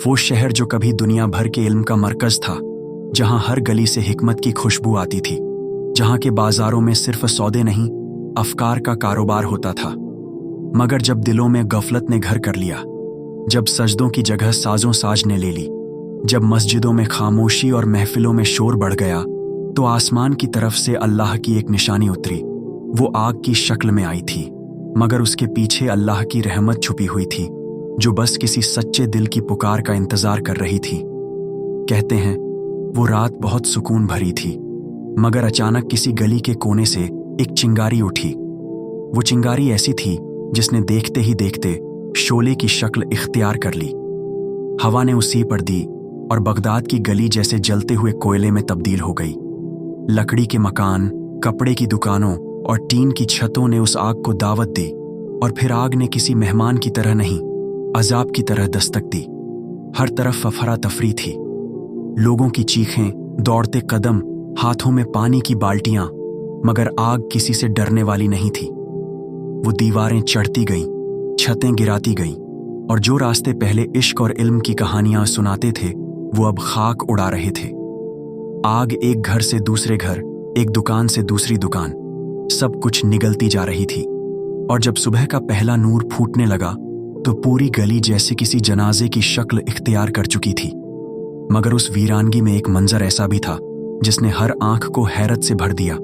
वो शहर जो कभी दुनिया भर के इल्म का मरकज था, जहां हर गली से हिकमत की खुशबू आती थी, जहां के बाजारों में सिर्फ सौदे नहीं, अफकार का कारोबार होता था। मगर जब दिलों में गफलत ने घर कर लिया, जब सजदों की जगह साजों साज ने ले ली, जब मस्जिदों में खामोशी और महफिलों में शोर बढ़ गया, तो आसमान की तरफ से अल्लाह की एक निशानी उतरी। वो आग की शक्ल में आई थी, मगर उसके पीछे अल्लाह की रहमत छुपी हुई थी, जो बस किसी सच्चे दिल की पुकार का इंतजार कर रही थी। कहते हैं वो रात बहुत सुकून भरी थी, मगर अचानक किसी गली के कोने से एक चिंगारी उठी। वो चिंगारी ऐसी थी जिसने देखते ही देखते शोले की शक्ल इख्तियार कर ली। हवा ने उसी पर दी और बगदाद की गली जैसे जलते हुए कोयले में तब्दील हो गई। लकड़ी के मकान, कपड़े की दुकानों और टीन की छतों ने उस आग को दावत दी, और फिर आग ने किसी मेहमान की तरह नहीं, अजाब की तरह दस्तक दी। हर तरफ अफरा तफरी थी, लोगों की चीखें, दौड़ते कदम, हाथों में पानी की बाल्टियां, मगर आग किसी से डरने वाली नहीं थी। वो दीवारें चढ़ती गईं, छतें गिराती गईं, और जो रास्ते पहले इश्क और इल्म की कहानियां सुनाते थे, वो अब खाक उड़ा रहे थे। आग एक घर से दूसरे घर, एक दुकान से दूसरी दुकान, सब कुछ निगलती जा रही थी। और जब सुबह का पहला नूर फूटने लगा, तो पूरी गली जैसे किसी जनाजे की शक्ल इख्तियार कर चुकी थी। मगर उस वीरानगी में एक मंजर ऐसा भी था जिसने हर आंख को हैरत से भर दिया।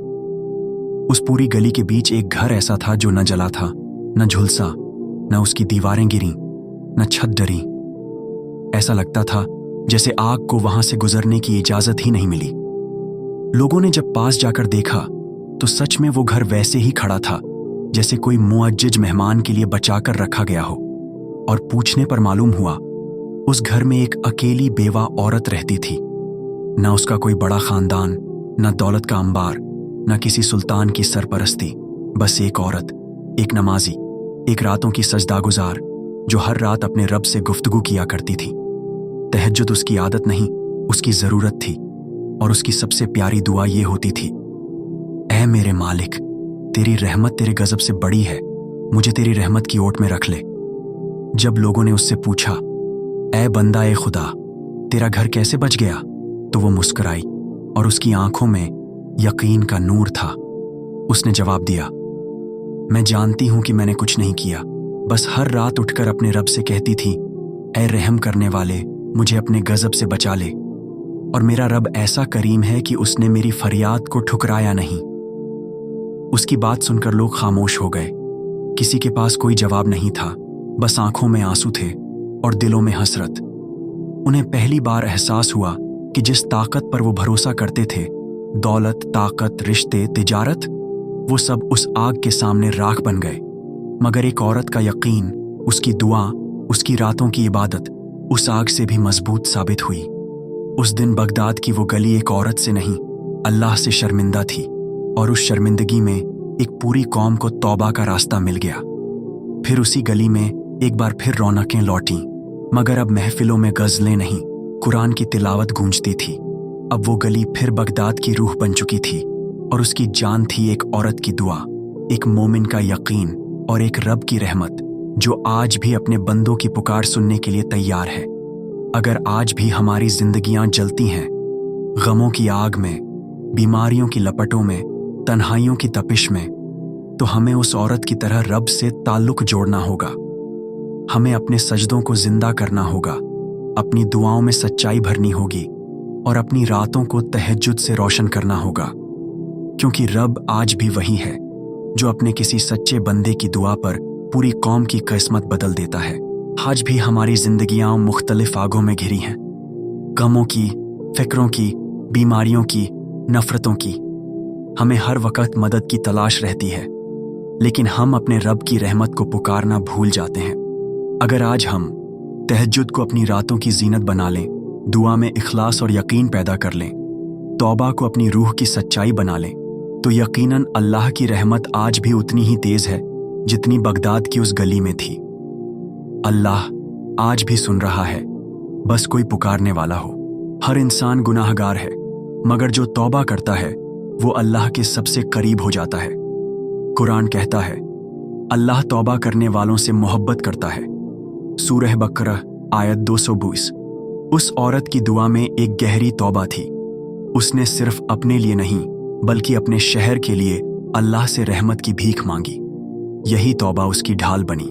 उस पूरी गली के बीच एक घर ऐसा था जो न जला था, न झुलसा, न उसकी दीवारें गिरी, न छत डरी। ऐसा लगता था जैसे आग को वहां से गुजरने की इजाजत ही नहीं मिली। लोगों ने जब पास जाकर देखा, तो सच में वो घर वैसे ही खड़ा था जैसे कोई मुअज्जज मेहमान के लिए बचाकर रखा गया हो। और पूछने पर मालूम हुआ, उस घर में एक अकेली बेवा औरत रहती थी। न उसका कोई बड़ा खानदान, न दौलत का अंबार, न किसी सुल्तान की सरपरस्ती, बस एक औरत, एक नमाजी, एक रातों की सजदागुजार, जो हर रात अपने रब से गुफ्तगू किया करती थी। तहज्जुद उसकी आदत नहीं, उसकी जरूरत थी, और उसकी सबसे प्यारी दुआ ये होती थी, ऐ मेरे मालिक, तेरी रहमत तेरे गजब से बड़ी है, मुझे तेरी रहमत की ओट में रख ले। जब लोगों ने उससे पूछा, ऐ बंदा ए खुदा, तेरा घर कैसे बच गया, तो वो मुस्कुराई और उसकी आंखों में यकीन का नूर था। उसने जवाब दिया, मैं जानती हूं कि मैंने कुछ नहीं किया, बस हर रात उठकर अपने रब से कहती थी, ऐ रहम करने वाले, मुझे अपने गजब से बचा ले। और मेरा रब ऐसा करीम है कि उसने मेरी फरियाद को ठुकराया नहीं। उसकी बात सुनकर लोग खामोश हो गए। किसी के पास कोई जवाब नहीं था, बस आंखों में आंसू थे और दिलों में हसरत। उन्हें पहली बार एहसास हुआ कि जिस ताकत पर वो भरोसा करते थे, दौलत, ताकत, रिश्ते, तिजारत, वो सब उस आग के सामने राख बन गए। मगर एक औरत का यकीन, उसकी दुआ, उसकी रातों की इबादत उस आग से भी मजबूत साबित हुई। उस दिन बगदाद की वो गली एक औरत से नहीं, अल्लाह से शर्मिंदा थी, और उस शर्मिंदगी में एक पूरी कौम को तौबा का रास्ता मिल गया। फिर उसी गली में एक बार फिर रौनकें लौटीं, मगर अब महफिलों में गजलें नहीं, कुरान की तिलावत गूंजती थी। अब वो गली फिर बगदाद की रूह बन चुकी थी, और उसकी जान थी एक औरत की दुआ, एक मोमिन का यकीन, और एक रब की रहमत जो आज भी अपने बंदों की पुकार सुनने के लिए तैयार है। अगर आज भी हमारी जिंदगियां जलती हैं गमों की आग में, बीमारियों की लपटों में, तन्हाइयों की तपिश में, तो हमें उस औरत की तरह रब से ताल्लुक जोड़ना होगा। हमें अपने सजदों को जिंदा करना होगा, अपनी दुआओं में सच्चाई भरनी होगी, और अपनी रातों को तहज्जुद से रोशन करना होगा। क्योंकि रब आज भी वही है जो अपने किसी सच्चे बंदे की दुआ पर पूरी कौम की किस्मत बदल देता है। आज भी हमारी जिंदगियां मुख्तलिफ आगों में घिरी हैं, गमों की, फिक्रों की, बीमारियों की, नफरतों की। हमें हर वक्त मदद की तलाश रहती है, लेकिन हम अपने रब की रहमत को पुकारना भूल जाते हैं। अगर आज हम तहज्जुद को अपनी रातों की जीनत बना लें, दुआ में इखलास और यकीन पैदा कर लें, तौबा को अपनी रूह की सच्चाई बना लें, तो यकीनन अल्लाह की रहमत आज भी उतनी ही तेज है जितनी बगदाद की उस गली में थी। अल्लाह आज भी सुन रहा है, बस कोई पुकारने वाला हो। हर इंसान गुनाहगार है, मगर जो तौबा करता है वो अल्लाह के सबसे करीब हो जाता है। कुरान कहता है, अल्लाह तौबा करने वालों से मोहब्बत करता है। सूरह बकरा आयत 220। उस औरत की दुआ में एक गहरी तौबा थी। उसने सिर्फ अपने लिए नहीं बल्कि अपने शहर के लिए अल्लाह से रहमत की भीख मांगी। यही तौबा उसकी ढाल बनी।